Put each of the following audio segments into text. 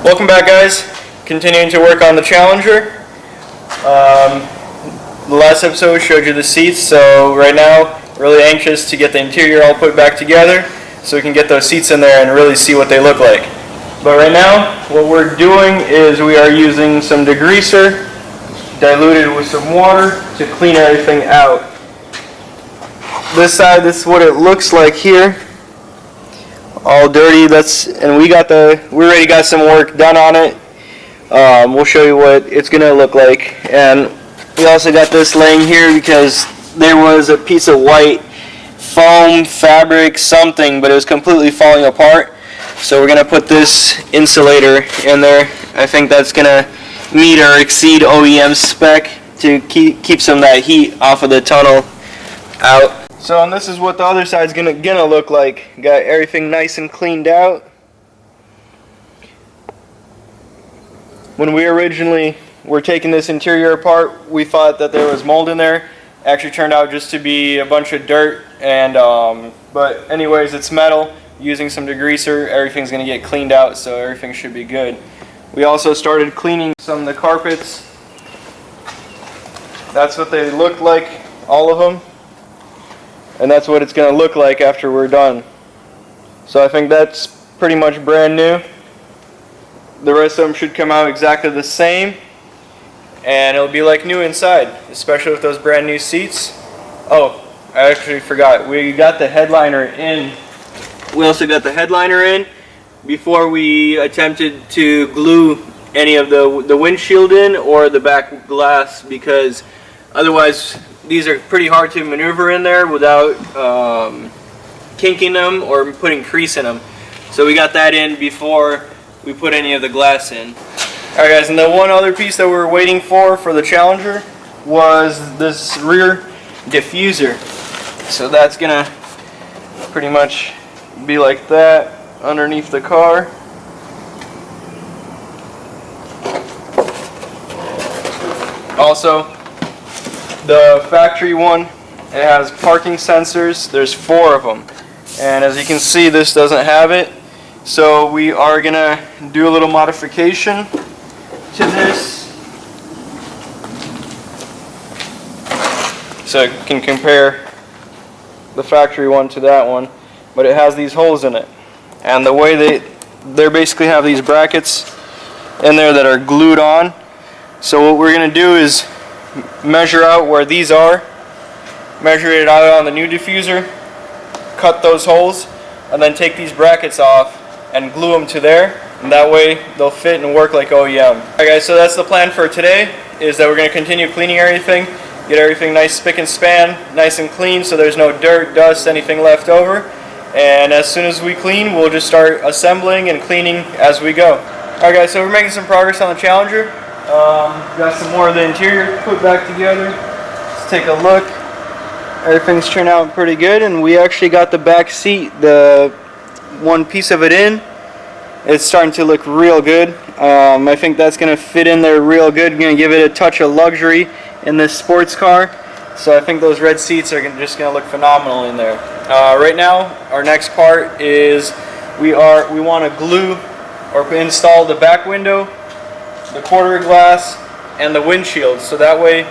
Welcome back, guys. Continuing to work on the Challenger. The last episode showed you the seats, so right now really anxious to get the interior all put back together so we can get those seats in there and really see what they look like. But right now what we're doing is we are using some degreaser diluted with some water to clean everything out. This side, this is what it looks like here. All dirty. And we already got some work done on it. We'll show you what it's gonna look like. And we also got this laying here because there was a piece of white foam fabric something, but it was completely falling apart. So we're gonna put this insulator in there. I think that's gonna meet or exceed OEM spec to keep some of that heat off of the tunnel out. So, and this is what the other side's gonna look like. Got everything nice and cleaned out. When we originally were taking this interior apart, we thought that there was mold in there. Actually turned out just to be a bunch of dirt, and but anyways, it's metal. Using some degreaser, everything's gonna get cleaned out, so everything should be good. We also started cleaning some of the carpets. That's what they look like, all of them. And that's what it's going to look like after we're done. So I think that's pretty much brand new. The rest of them should come out exactly the same. And it'll be like new inside, especially with those brand new seats. Oh, I actually forgot. We got the headliner in. We also got the headliner in before we attempted to glue any of the windshield in or the back glass, because otherwise these are pretty hard to maneuver in there without kinking them or putting crease in them. So we got that in before we put any of the glass in. Alright guys, and the one other piece that we were waiting for the Challenger was this rear diffuser. So that's gonna pretty much be like that underneath the car. Also, the factory one, it has parking sensors. There's 4 of them, and as you can see, this doesn't have it. So we are gonna do a little modification to this so you can compare the factory one to that one. But it has these holes in it, and the way they basically have these brackets in there that are glued on. So what we're gonna do is measure out where these are, measure it out on the new diffuser, cut those holes, and then take these brackets off and glue them to there, and that way they'll fit and work like OEM. Alright guys, so that's the plan for today, is that we're going to continue cleaning everything, get everything nice spick and span, nice and clean, so there's no dirt, dust, anything left over. And as soon as we clean, we'll just start assembling and cleaning as we go. Alright guys, so we're making some progress on the Challenger. Got some more of the interior put back together. Let's take a look. Everything's turned out pretty good, and we actually got the back seat, the one piece of it in. It's starting to look real good. I think that's going to fit in there real good. Going to give it a touch of luxury in this sports car. So I think those red seats are just going to look phenomenal in there. Right now, our next part is we want to glue or install the back window, the quarter glass, and the windshield. So that way,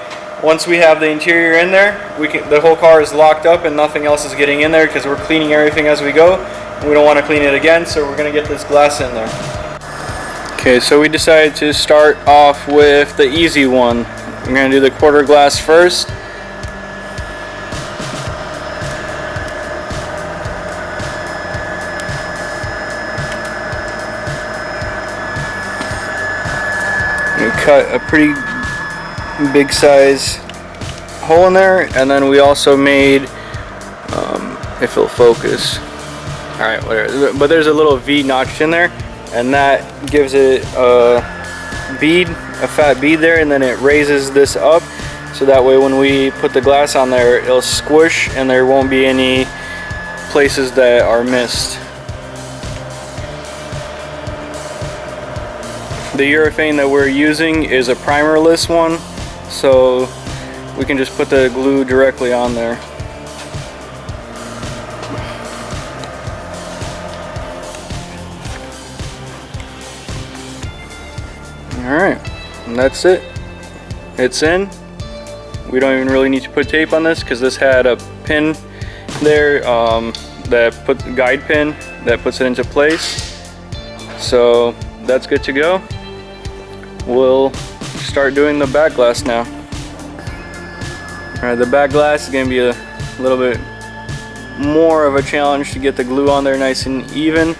once we have the interior in there, the whole car is locked up and nothing else is getting in there, because we're cleaning everything as we go. And we don't want to clean it again, so we're going to get this glass in there. Okay, so we decided to start off with the easy one. We're going to do the quarter glass first. We cut a pretty big size hole in there, and then we also made, if it'll focus, alright, whatever, but there's a little V notch in there, and that gives it a fat bead there, and then it raises this up, so that way when we put the glass on there, it'll squish and there won't be any places that are missed. The urethane that we're using is a primerless one, so we can just put the glue directly on there. Alright, and that's it. It's in. We don't even really need to put tape on this because this had a pin there, that guide pin that puts it into place. So that's good to go. We'll start doing the back glass now. Alright, the back glass is going to be a little bit more of a challenge to get the glue on there nice and even,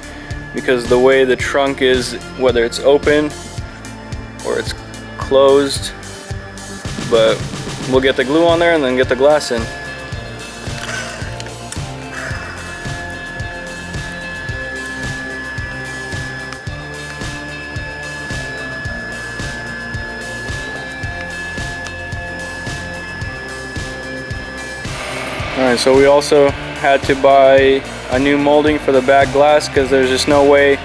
because the way the trunk is, whether it's open or it's closed, but we'll get the glue on there and then get the glass in. Alright, so we also had to buy a new molding for the back glass because there's just no way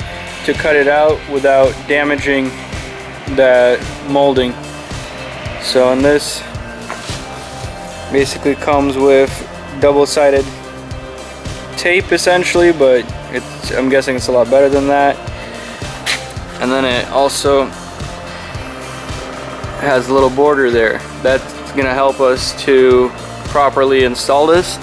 to cut it out without damaging that molding. So, and this basically comes with double-sided tape essentially, but I'm guessing it's a lot better than that. And then it also has a little border there. That's gonna help us to properly install this.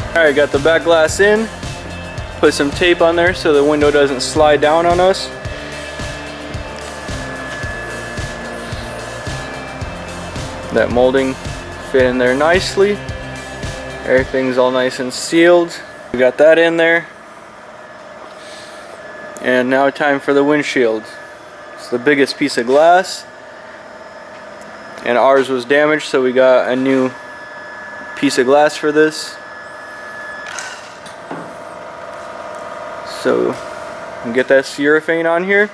Alright, got the back glass in. Put some tape on there so the window doesn't slide down on us. That molding fit in there nicely. Everything's all nice and sealed. We got that in there. And now time for the windshield. It's the biggest piece of glass. And ours was damaged, so we got a new piece of glass for this. So we'll get that urethane on here,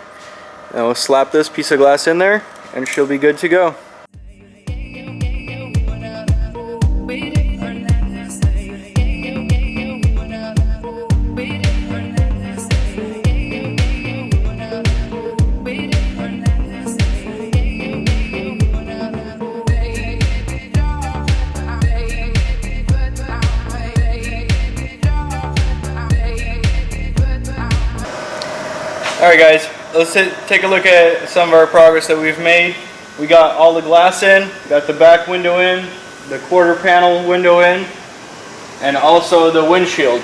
and we'll slap this piece of glass in there, and she'll be good to go. Alright guys, let's take a look at some of our progress that we've made. We got all the glass in, got the back window in, the quarter panel window in, and also the windshield.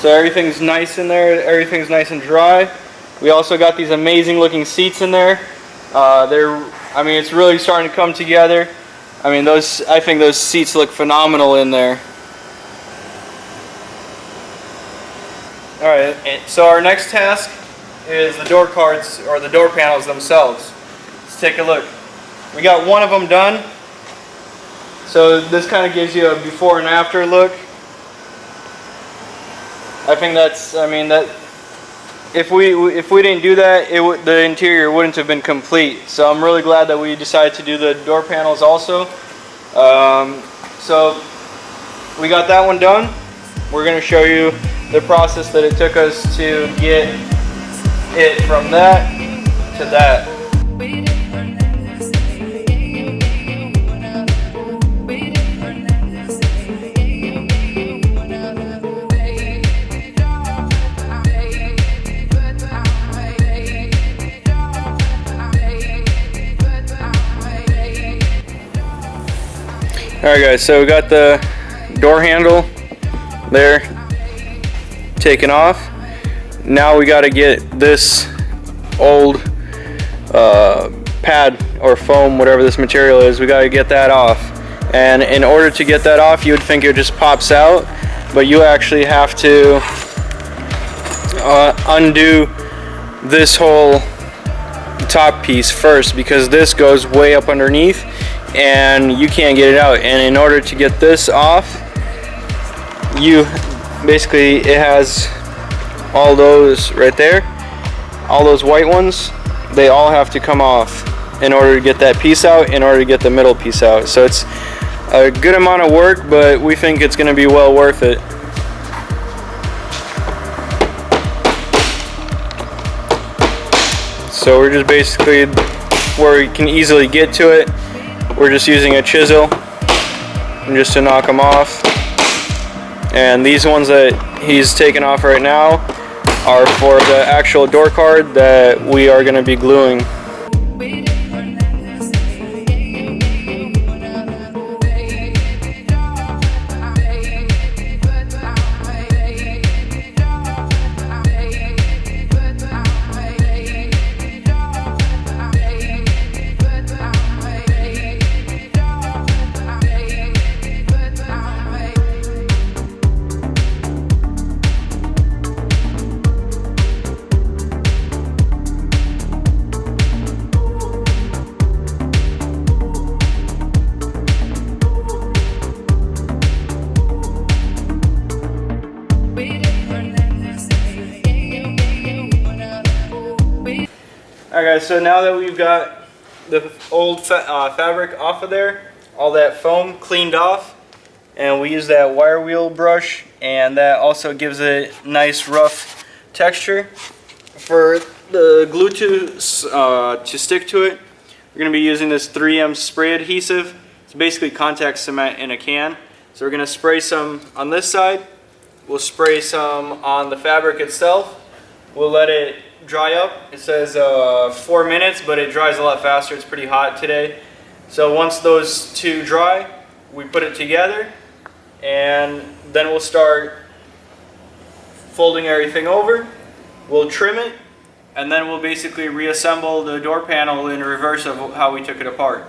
So everything's nice in there, everything's nice and dry. We also got these amazing looking seats in there. I mean, it's really starting to come together. I mean, I think those seats look phenomenal in there. Alright, so our next task is the door cards, or the door panels themselves. Let's take a look. We got one of them done. So this kind of gives you a before and after look. I think that's, I mean, that if we didn't do that, the interior wouldn't have been complete. So I'm really glad that we decided to do the door panels also. So we got that one done. We're going to show you the process that it took us to get it from that to that. Alright guys, so we got the door handle there taken off. Now we got to get this old pad or foam, whatever this material is, we got to get that off. And in order to get that off, you would think it just pops out, but you actually have to undo this whole top piece first, because this goes way up underneath and you can't get it out. And in order to get this off, basically it has all those right there, all those white ones, they all have to come off in order to get that piece out, in order to get the middle piece out. So it's a good amount of work, but we think it's going to be well worth it. So we're just basically where we can easily get to it. We're just using a chisel just to knock them off. And these ones that he's taking off right now are for the actual door card that we are going to be gluing. Alright guys, so now that we've got the old fabric off of there, all that foam cleaned off, and we use that wire wheel brush, and that also gives it nice rough texture. For the glue to stick to it, we're going to be using this 3M spray adhesive. It's basically contact cement in a can. So we're going to spray some on this side, we'll spray some on the fabric itself, we'll let it dry up. It says 4 minutes, but it dries a lot faster. It's pretty hot today. So once those two dry, we put it together, and then we'll start folding everything over. We'll trim it, and then we'll basically reassemble the door panel in reverse of how we took it apart.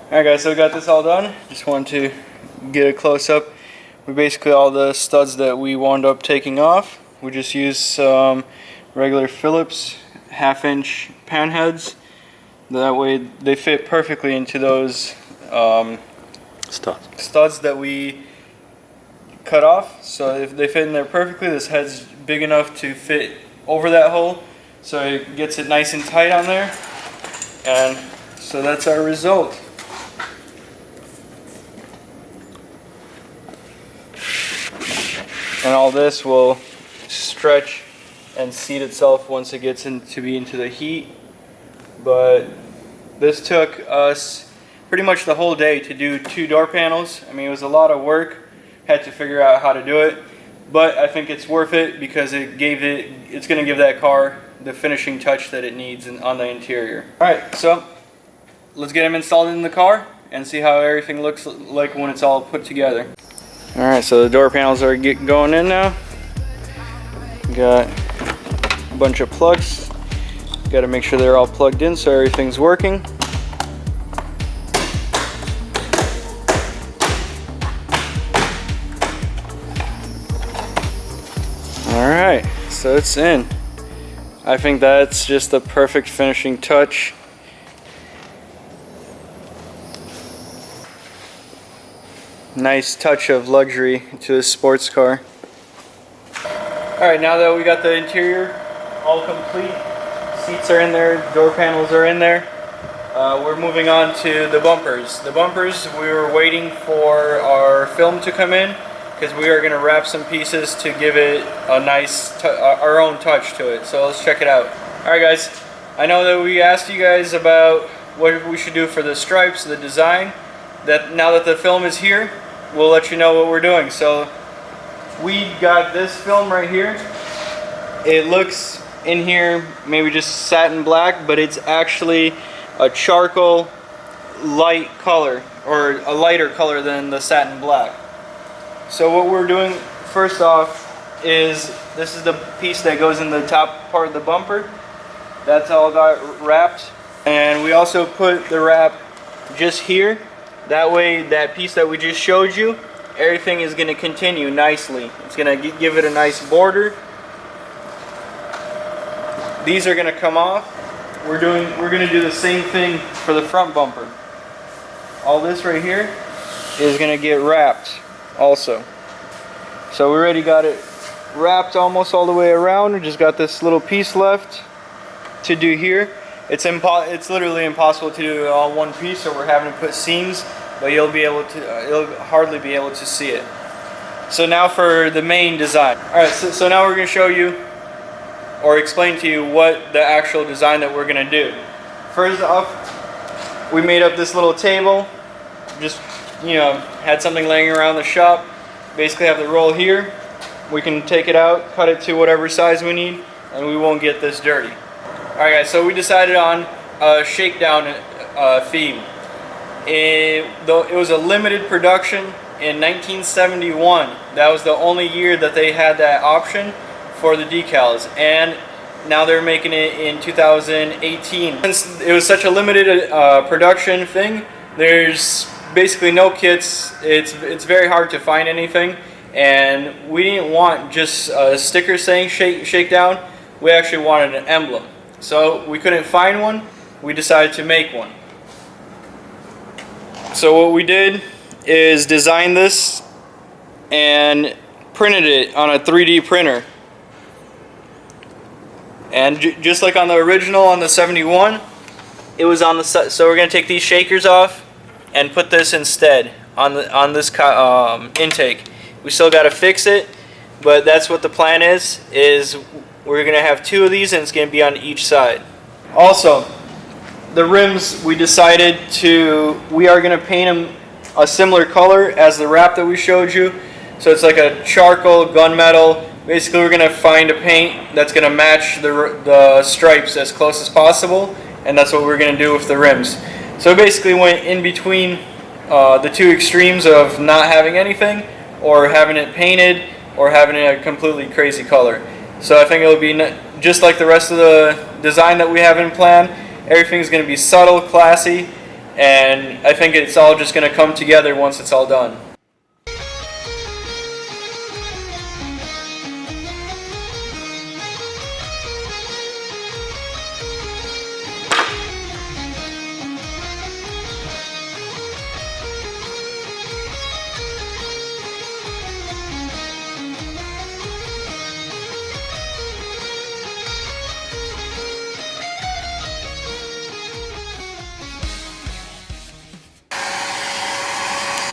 Alright guys, so we got this all done. Just wanted to get a close up. We basically, all the studs that we wound up taking off, we just used some regular Phillips 1/2-inch pan heads. That way they fit perfectly into those studs that we cut off. So if they fit in there perfectly, this head's big enough to fit over that hole, so it gets it nice and tight on there. And so that's our result. And all this will stretch and seat itself once it gets into the heat. But this took us pretty much the whole day to do 2 door panels. I mean, it was a lot of work. Had to figure out how to do it, but I think it's worth it because it's going to give that car the finishing touch that it needs on the interior. All right, so let's get them installed in the car and see how everything looks like when it's all put together. Alright, so the door panels are going in now. Got a bunch of plugs. Got to make sure they're all plugged in so everything's working. Alright, so it's in. I think that's just the perfect finishing touch. Nice touch of luxury to a sports car. Alright, now that we got the interior all complete, seats are in there, door panels are in there, we're moving on to the bumpers. The bumpers, we were waiting for our film to come in because we are going to wrap some pieces to give it a nice, our own touch to it. So let's check it out. Alright guys, I know that we asked you guys about what we should do for the stripes, the design. That now that the film is here, we'll let you know what we're doing. So we got this film right here. It looks in here maybe just satin black, but it's actually a charcoal light color, or a lighter color than the satin black. So what we're doing first off is, this is the piece that goes in the top part of the bumper. That's all got wrapped, and we also put the wrap just here. That way, that piece that we just showed you, everything is going to continue nicely. It's going to give it a nice border. these are going to come off. We're going to do the same thing for the front bumper. All this right here is going to get wrapped also. So we already got it wrapped almost all the way around. We just got this little piece left to do here. It's literally impossible to do it all one piece, so we're having to put seams, but you'll hardly be able to see it. So now for the main design. Alright, so now we're going to show you or explain to you what the actual design that we're going to do. First off, we made up this little table. Just, had something laying around the shop. Basically have the roll here. We can take it out, cut it to whatever size we need, and we won't get this dirty. Alright guys, so we decided on a shakedown theme. It was a limited production in 1971. That was the only year that they had that option for the decals, and now they're making it in 2018. Since it was such a limited production thing, there's basically no kits. It's very hard to find anything, and we didn't want just a sticker saying shakedown. We actually wanted an emblem. So we couldn't find one. We decided to make one. So what we did is design this and printed it on a 3D printer. And just like on the original, on the 71, it was on the side. So we're going to take these shakers off and put this instead on this intake. We still got to fix it, but that's what the plan is we're going to have two of these, and it's going to be on each side. Also, the rims, we are going to paint them a similar color as the wrap that we showed you. So it's like a charcoal gunmetal. Basically, we're going to find a paint that's going to match the stripes as close as possible, and that's what we're going to do with the rims. So it basically went in between the two extremes of not having anything, or having it painted, or having it a completely crazy color. So I think it'll be just like the rest of the design that we have in plan. Everything's going to be subtle, classy, and I think it's all just going to come together once it's all done.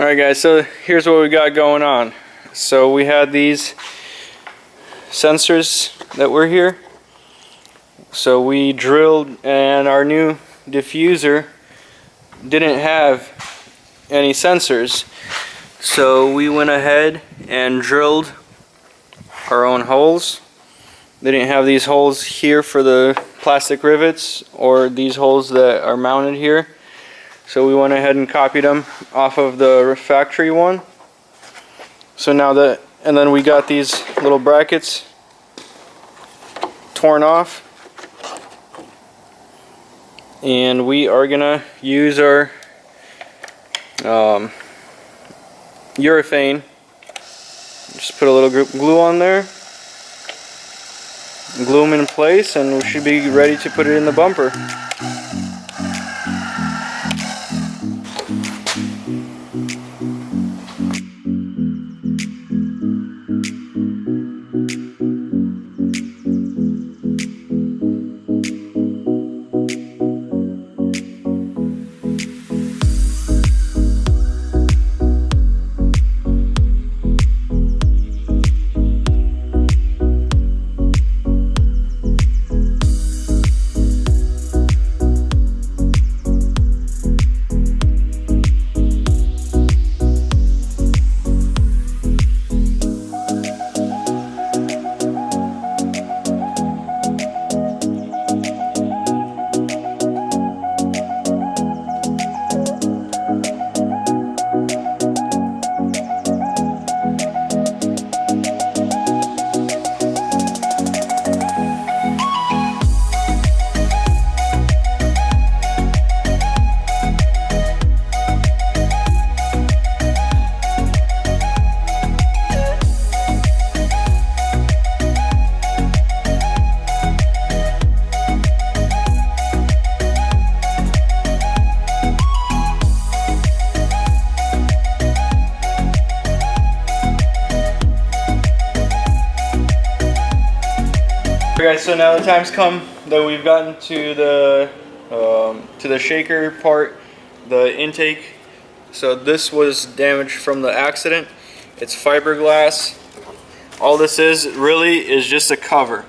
Alright guys, so here's what we got going on. So we had these sensors that were here. So we drilled, and our new diffuser didn't have any sensors. So we went ahead and drilled our own holes. They didn't have these holes here for the plastic rivets, or these holes that are mounted here. So we went ahead and copied them off of the factory one. So now and then we got these little brackets torn off. And we are gonna use our urethane. Just put a little glue on there, glue them in place, and we should be ready to put it in the bumper. Alright guys, so now the time's come that we've gotten to the shaker part, the intake. So this was damaged from the accident. It's fiberglass. All this is really is just a cover.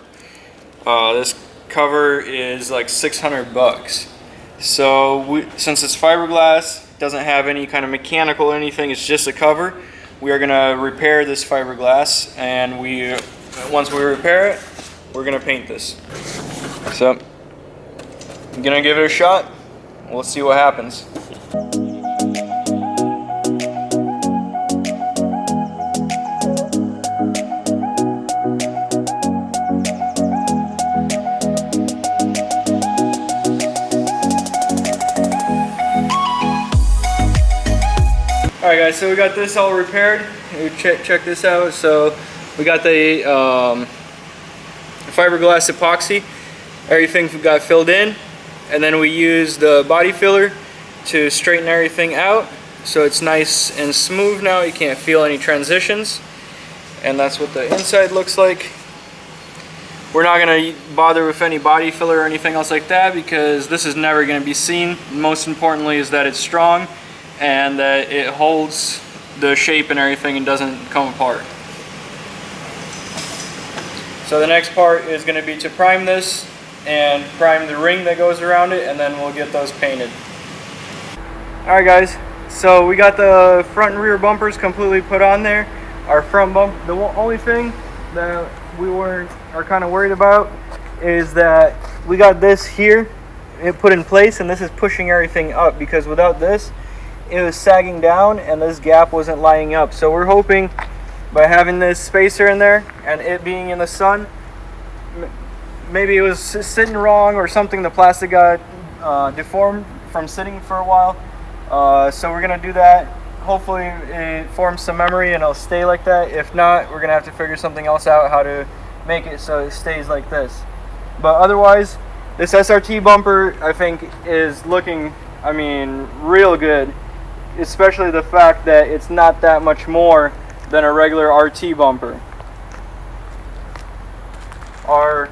This cover is like 600 bucks. So since it's fiberglass, doesn't have any kind of mechanical or anything, it's just a cover. We are gonna repair this fiberglass, and once we repair it, we're gonna paint this. So I'm gonna give it a shot. We'll see what happens. Alright guys, so we got this all repaired. Check this out. So we got the fiberglass epoxy. Everything got filled in, and then we used the body filler to straighten everything out so it's nice and smooth now. You can't feel any transitions, and that's what the inside looks like. We're not going to bother with any body filler or anything else like that because this is never going to be seen. Most importantly is that it's strong and that it holds the shape and everything and doesn't come apart. So the next part is going to be to prime this and prime the ring that goes around it, and then we'll get those painted. Alright guys, so we got the front and rear bumpers completely put on there. Our front bump, the only thing that we are kind of worried about is that we got this here put in place, and this is pushing everything up because without this it was sagging down and this gap wasn't lining up. So we're hoping by having this spacer in there and it being in the sun, maybe it was sitting wrong or something, the plastic got deformed from sitting for a while. So we're gonna do that. Hopefully it forms some memory and it'll stay like that. If not, we're gonna have to figure something else out, how to make it so it stays like this. But otherwise, this SRT bumper I think is looking, I mean, real good. Especially the fact that it's not that much more than a regular RT bumper. Our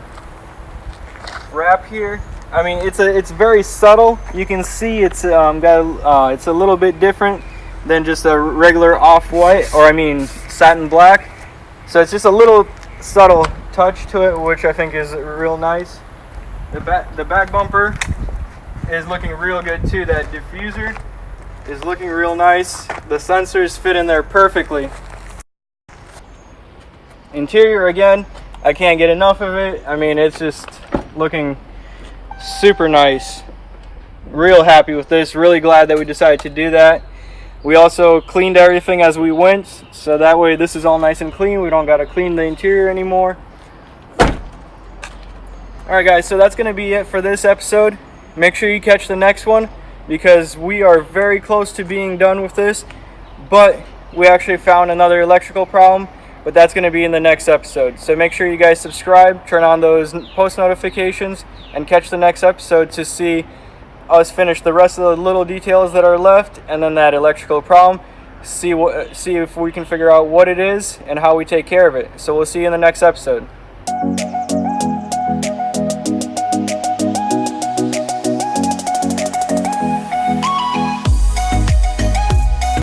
wrap here, I mean, it's very subtle. You can see it's it's a little bit different than just a regular off-white, or I mean satin black. So it's just a little subtle touch to it, which I think is real nice. The back bumper is looking real good too. That diffuser is looking real nice. The sensors fit in there perfectly. Interior, again, I can't get enough of it. I mean, it's just looking super nice. Real happy with this. Really glad that we decided to do that. We also cleaned everything as we went, so that way this is all nice and clean. We don't got to clean the interior anymore. Alright guys, so that's going to be it for this episode. Make sure you catch the next one, because we are very close to being done with this, but we actually found another electrical problem, but that's going to be in the next episode. So make sure you guys subscribe, turn on those post notifications, and catch the next episode to see us finish the rest of the little details that are left, and then that electrical problem, see if we can figure out what it is and how we take care of it. So we'll see you in the next episode.